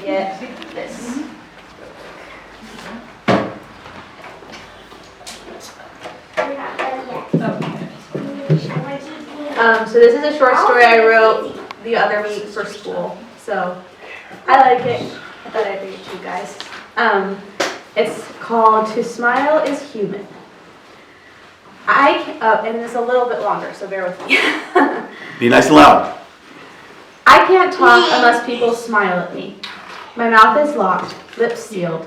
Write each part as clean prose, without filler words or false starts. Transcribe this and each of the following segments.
get this. So this is a short story I wrote the other week for school. So I like it. I thought I'd read it to you guys. It's called "To Smile is Human." And it's a little bit longer, so bear with me. Be nice and loud. I can't talk unless people smile at me. My mouth is locked, lips sealed.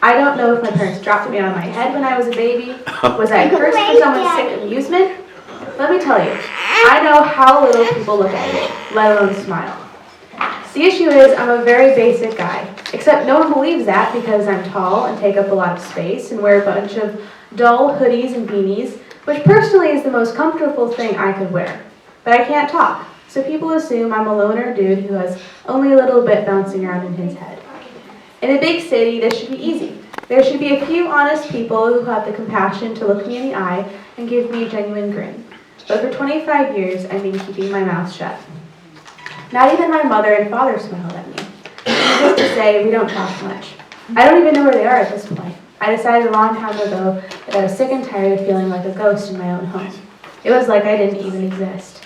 I don't know if my parents dropped me on my head when I was a baby. Was I cursed for someone's sick amusement? Let me tell you, I know how little people look at me, let alone smile. The issue is I'm a very basic guy, except no one believes that because I'm tall and take up a lot of space and wear a bunch of dull hoodies and beanies, which personally is the most comfortable thing I could wear. But I can't talk, so people assume I'm a loner dude who has only a little bit bouncing around in his head. In a big city, this should be easy. There should be a few honest people who have the compassion to look me in the eye and give me a genuine grin. But for 25 years, I've been keeping my mouth shut. Not even my mother and father smiled at me. Just to say, we don't talk much. I don't even know where they are at this point. I decided a long time ago that I was sick and tired of feeling like a ghost in my own home. It was like I didn't even exist.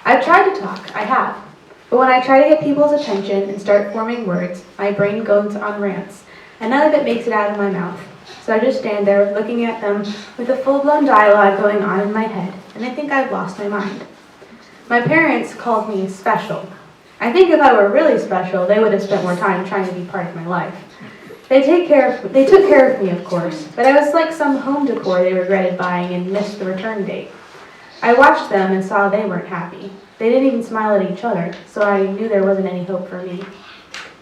I've tried to talk, I have. But when I try to get people's attention and start forming words, my brain goes on rants, and none of it makes it out of my mouth. So I just stand there looking at them with a full-blown dialogue going on in my head, and I think I've lost my mind. My parents called me special. I think if I were really special, they would have spent more time trying to be part of my life. They took care of me, of course, but I was like some home decor they regretted buying and missed the return date. I watched them and saw they weren't happy. They didn't even smile at each other, so I knew there wasn't any hope for me.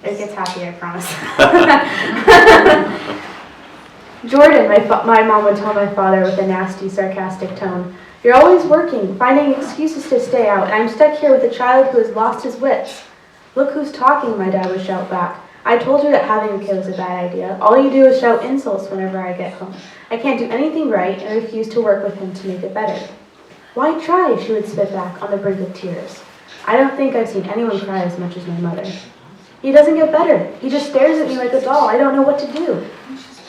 It gets happy, I promise. Jordan, my mom would tell my father with a nasty, sarcastic tone, "You're always working, finding excuses to stay out, and I'm stuck here with a child who has lost his wits." "Look who's talking," my dad would shout back. "I told you that having a kid was a bad idea. All you do is shout insults whenever I get home. I can't do anything right and refuse to work with him to make it better." "Why try?" she would spit back on the brink of tears. I don't think I've seen anyone cry as much as my mother. "He doesn't get better. He just stares at me like a doll. I don't know what to do."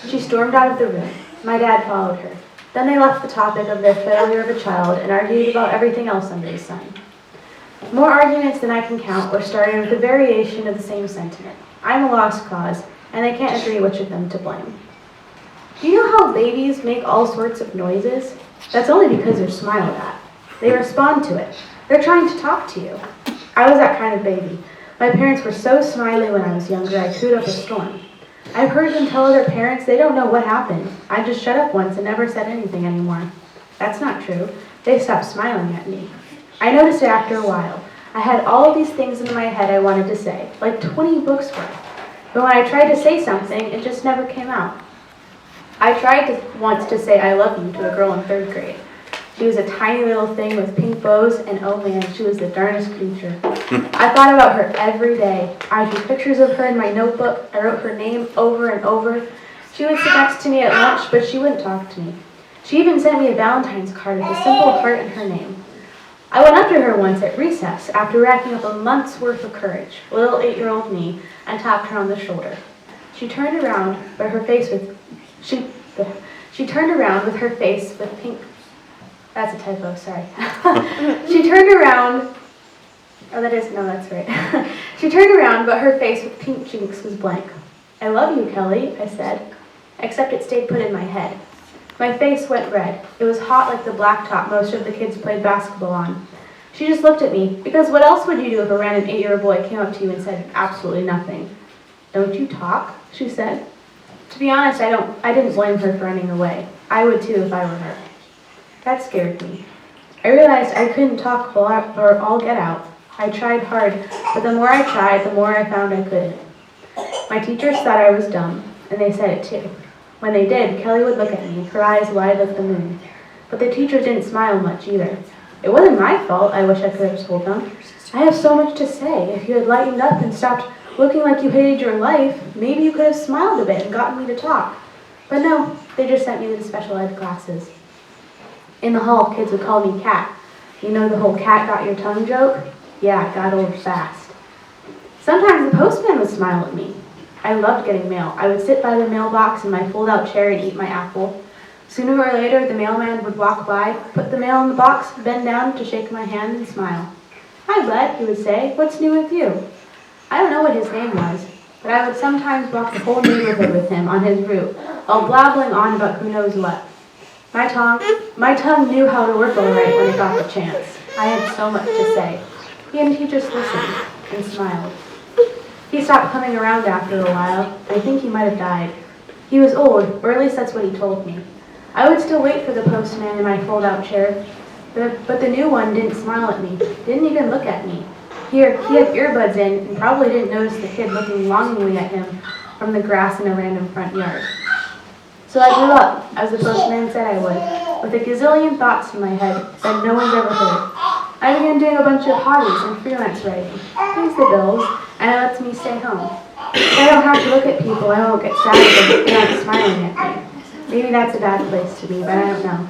She stormed out of the room. My dad followed her. Then they left the topic of their failure of a child and argued about everything else under the sun. More arguments than I can count were started with a variation of the same sentiment. I'm a lost cause, and they can't agree which of them to blame. Do you know how babies make all sorts of noises? That's only because they're smiled at. They respond to it. They're trying to talk to you. I was that kind of baby. My parents were so smiley when I was younger, I crewed up a storm. I've heard them tell their parents they don't know what happened. I just shut up once and never said anything anymore. That's not true. They stopped smiling at me. I noticed it after a while. I had all of these things in my head I wanted to say, like 20 books worth. But when I tried to say something, it just never came out. I tried once to say I love you to a girl in 3rd grade. She was a tiny little thing with pink bows, and oh man, she was the darnest creature. I thought about her every day. I drew pictures of her in my notebook. I wrote her name over and over. She would sit next to me at lunch, but she wouldn't talk to me. She even sent me a Valentine's card with a simple heart in her name. I went up to her once at recess after racking up a month's worth of courage, little 8-year-old me, and tapped her on the shoulder. She turned around, but her face with She turned around with her face with pink. That's a typo, sorry. She turned around. Oh, that's right. She turned around, but her face with pink cheeks was blank. "I love you, Kelly," I said, except it stayed put in my head. My face went red. It was hot like the blacktop most of the kids played basketball on. She just looked at me, because what else would you do if a random 8-year-old boy came up to you and said absolutely nothing? "Don't you talk?" she said. To be honest, I didn't blame her for running away. I would too if I were her. That scared me. I realized I couldn't talk or all get out. I tried hard, but the more I tried, the more I found I couldn't. My teachers thought I was dumb, and they said it too. When they did, Kelly would look at me, her eyes wide like the moon. But the teachers didn't smile much either. It wasn't my fault, I wish I could have told them. I have so much to say. If you had lightened up and stopped looking like you hated your life, maybe you could have smiled a bit and gotten me to talk. But no, they just sent me to the special ed classes. In the hall, kids would call me Cat. You know the whole cat got your tongue joke? Yeah, it got old fast. Sometimes the postman would smile at me. I loved getting mail. I would sit by the mailbox in my fold-out chair and eat my apple. Sooner or later, the mailman would walk by, put the mail in the box, bend down to shake my hand and smile. "Hi, Bud," he would say. "What's new with you?" I don't know what his name was, but I would sometimes walk the whole neighborhood with him on his route, while blabbling on about who knows what. My tongue knew how to work all right when it got the chance. I had so much to say. And he just listened and smiled. He stopped coming around after a while. I think he might have died. He was old, or at least that's what he told me. I would still wait for the postman in my fold-out chair, but the new one didn't smile at me, didn't even look at me. He had earbuds in and probably didn't notice the kid looking longingly at him from the grass in a random front yard. So I grew up, as the postman said I would, with a gazillion thoughts in my head that no one's ever heard. I began doing a bunch of hobbies and freelance writing. Pays the bills, and it lets me stay home. If I don't have to look at people, I won't get sad if they're not smiling at me. Maybe that's a bad place to be, but I don't know.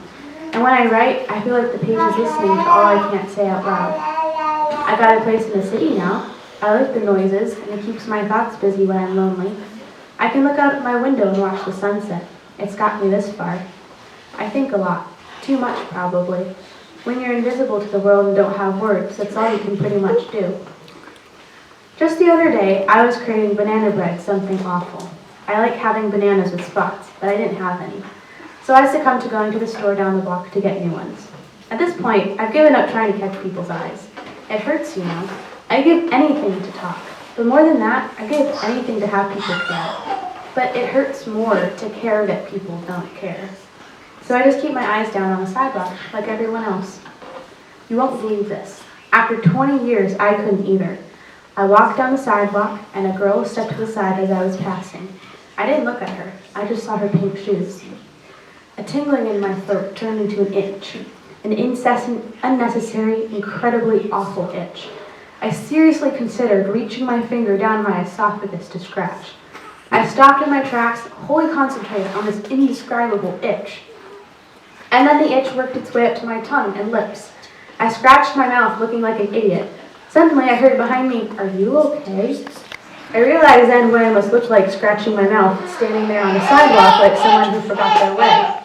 And when I write, I feel like the page is listening to all I can't say out loud. I got a place in the city now. I like the noises, and it keeps my thoughts busy when I'm lonely. I can look out my window and watch the sunset. It's got me this far. I think a lot. Too much, probably. When you're invisible to the world and don't have words, that's all you can pretty much do. Just the other day, I was craving banana bread, something awful. I like having bananas with spots, but I didn't have any. So I succumbed to going to the store down the block to get new ones. At this point, I've given up trying to catch people's eyes. It hurts, you know. I give anything to talk. But more than that, I give anything to have people care. But it hurts more to care that people don't care. So I just keep my eyes down on the sidewalk, like everyone else. You won't believe this. After 20 years, I couldn't either. I walked down the sidewalk, and a girl stepped to the side as I was passing. I didn't look at her. I just saw her pink shoes. A tingling in my throat turned into an itch. An incessant, unnecessary, incredibly awful itch. I seriously considered reaching my finger down my esophagus to scratch. I stopped in my tracks, wholly concentrated on this indescribable itch. And then the itch worked its way up to my tongue and lips. I scratched my mouth, looking like an idiot. Suddenly I heard behind me, "Are you okay?" I realized then what I must look like scratching my mouth, standing there on the sidewalk like someone who forgot their way.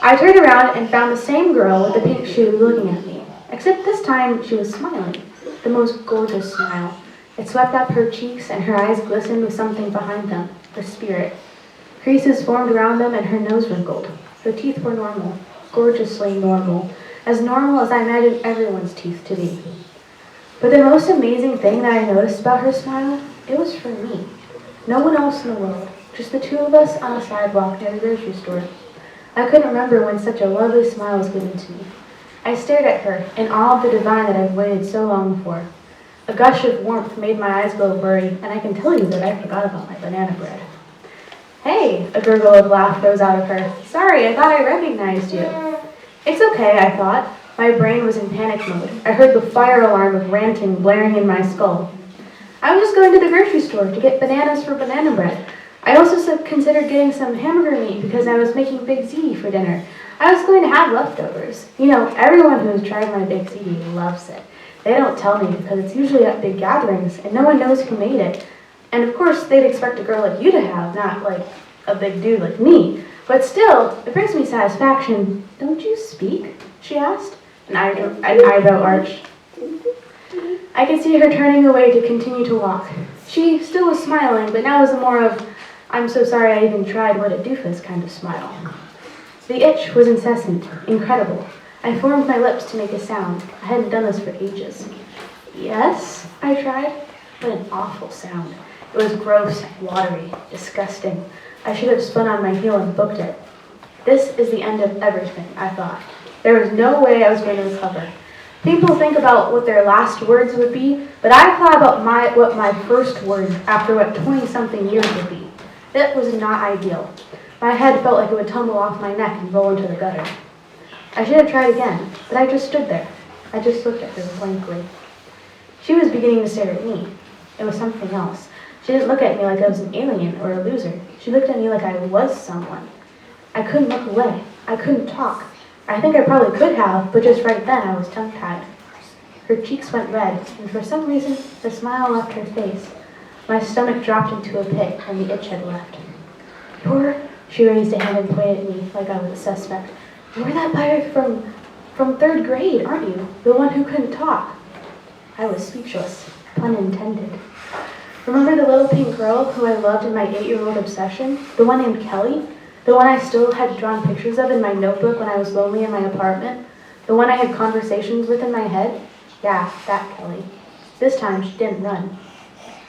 I turned around and found the same girl with the pink shoe looking at me, except this time she was smiling, the most gorgeous smile. It swept up her cheeks and her eyes glistened with something behind them, her spirit. Creases formed around them and her nose wrinkled. Her teeth were normal, gorgeously normal as I imagined everyone's teeth to be. But the most amazing thing that I noticed about her smile, it was for me. No one else in the world, just the two of us on the sidewalk near the grocery store. I couldn't remember when such a lovely smile was given to me. I stared at her in awe of the divine that I've waited so long for. A gush of warmth made my eyes go blurry, and I can tell you that I forgot about my banana bread. "Hey," a gurgle of laugh rose out of her. "Sorry, I thought I recognized you." It's okay, I thought. My brain was in panic mode. I heard the fire alarm of ranting blaring in my skull. I was just going to the grocery store to get bananas for banana bread. I also considered getting some hamburger meat because I was making Big ziti for dinner. I was going to have leftovers. You know, everyone who has tried my Big ziti loves it. They don't tell me because it's usually at big gatherings and no one knows who made it. And of course, they'd expect a girl like you to have, not like a big dude like me. But still, it brings me satisfaction. "Don't you speak?" she asked, an eyebrow arched. I could see her turning away to continue to walk. She still was smiling, but now was more of, "I'm so sorry I even tried, what a doofus" kind of smile. The itch was incessant, incredible. I formed my lips to make a sound. I hadn't done this for ages. "Yes," I tried, but an awful sound. It was gross, watery, disgusting. I should have spun on my heel and booked it. This is the end of everything, I thought. There was no way I was going to recover. People think about what their last words would be, but I thought about what my first words after 20-something years would be. That was not ideal. My head felt like it would tumble off my neck and roll into the gutter. I should have tried again, but I just stood there. I just looked at her blankly. She was beginning to stare at me. It was something else. She didn't look at me like I was an alien or a loser. She looked at me like I was someone. I couldn't look away. I couldn't talk. I think I probably could have, but just right then I was tongue-tied. Her cheeks went red, and for some reason, the smile left her face. My stomach dropped into a pit, and the itch had left. She raised a hand and pointed at me like I was a suspect. You're that pirate from third grade, aren't you? The one who couldn't talk. I was speechless, pun intended. Remember the little pink girl who I loved in my 8-year-old obsession? The one named Kelly? The one I still had drawn pictures of in my notebook when I was lonely in my apartment? The one I had conversations with in my head? Yeah, that Kelly. This time she didn't run.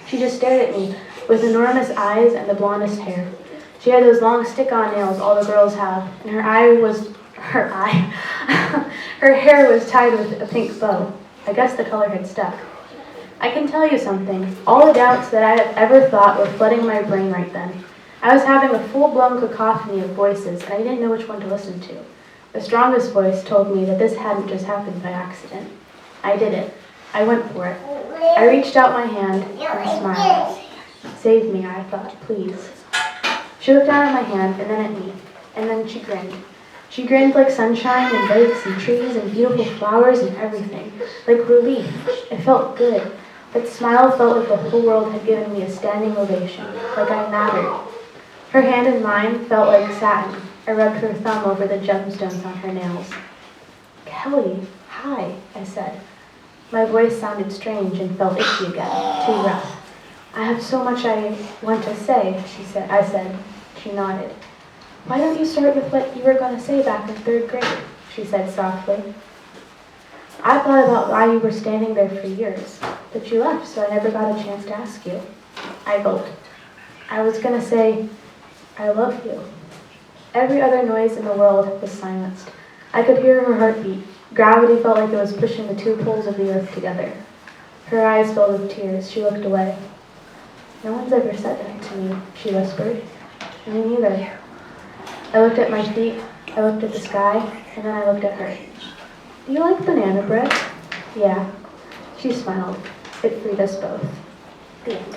She just stared at me with enormous eyes and the blondest hair. She had those long stick-on nails all the girls have, and her hair was tied with a pink bow. I guess the color had stuck. I can tell you something. All the doubts that I had ever thought were flooding my brain right then. I was having a full-blown cacophony of voices, and I didn't know which one to listen to. The strongest voice told me that this hadn't just happened by accident. I did it. I went for it. I reached out my hand and smiled. Save me, I thought, please. She looked down at my hand and then at me, and then she grinned. She grinned like sunshine and lakes and trees and beautiful flowers and everything, like relief. It felt good. That smile felt like the whole world had given me a standing ovation, like I mattered. Her hand in mine felt like satin. I rubbed her thumb over the gemstones on her nails. Kelly, hi, I said. My voice sounded strange and felt itchy again, too rough. I have so much I want to say, I said. She nodded. Why don't you start with what you were going to say back in third grade, she said softly. I thought about why you were standing there for years, but you left, so I never got a chance to ask you. I gulped. I was going to say, I love you. Every other noise in the world was silenced. I could hear her heartbeat. Gravity felt like it was pushing the two poles of the earth together. Her eyes filled with tears. She looked away. No one's ever said that to me, she whispered. Me neither. I looked at my feet, I looked at the sky, and then I looked at her. Do you like banana bread? Yeah. She smiled. It freed us both. The end.